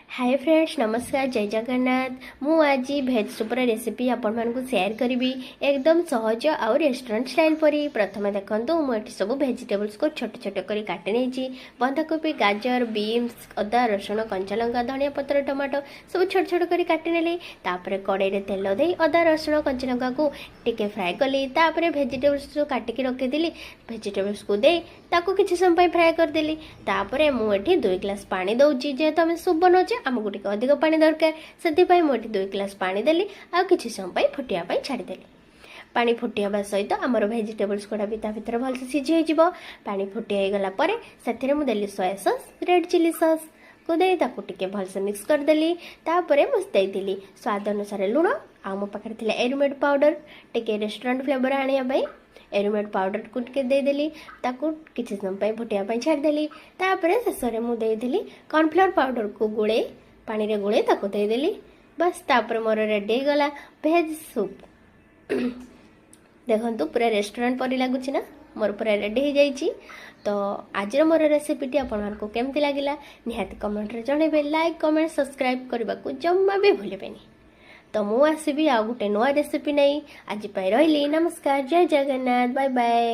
Hi friends नमस्कार जय जगन्नाथ मु आज भेज सुपर रेसिपी आपण मानकु शेयर करी एकदम सहज आउ रेस्टोरेंट स्टाइल परी। प्रथम देखंतु मुझे सब वेजिटेबल्स को छोट छोट करी काटी नहीं बंधाकोबी गाजर बीन्स अदा रसुण कंचा लंका धनिया पत्र टमाटो सब छोट छोट करी काटी नेली। तापर कड़ाई रे तेल दे अदा रसुण कंचा लंका को टिके फ्राए कली। तापर वेजिटेबल्स जो काटिकी रखीदी वेजिटेबल्स को दे ताको किछि समय फ्राए करदेली। तापर मुझे 2 ग्लास पानी दउची जेहेतु आम सूप बनाऊे आमको टिके अधिक पानी दरकार से मुझे 2 ग्लास पानी देली आ किछि समय फुटिया छाड़देली। पानी फुटिया सहित आमर भेजिटेबल्स गुड़ा भी भर भलसे सीझी हो। पानी फुटी गला से मुझे soya sauce red chilli sauce को दे ताकू टिके भलसे मिक्स करदेली। तापर मुझे देली स्वाद अनुसार लुण आ मो पाखे थे एरोमेड पाउडर टिके रेस्टोरेंट फ्लेवर आने एरोमेड पाउडर को टिके देदेली ताकू किछि समय फुटिया छाड़देली। तापर शेष में मुझे कॉर्नफ्लोर पाउडर को गोले पानी रे गोले ताकू देदेली। बस तापर मोर रेडी गला भेज सूप। देखंतु पूरा रेस्टोरेंट परी लगुच ना मोर पूरा रेडी हो जाइए। तो आज मोर रेसिपीटी आपको केमती लगिला निहाती कमेंट रे जणेबे। लाइक कमेंट सब्सक्राइब करने को जम्मा भी भूलेबेनी। तो मु आसबि आ गोटे नुआ रेसिपी नहीं आज रही। नमस्कार जय जगन्नाथ बाय बाय।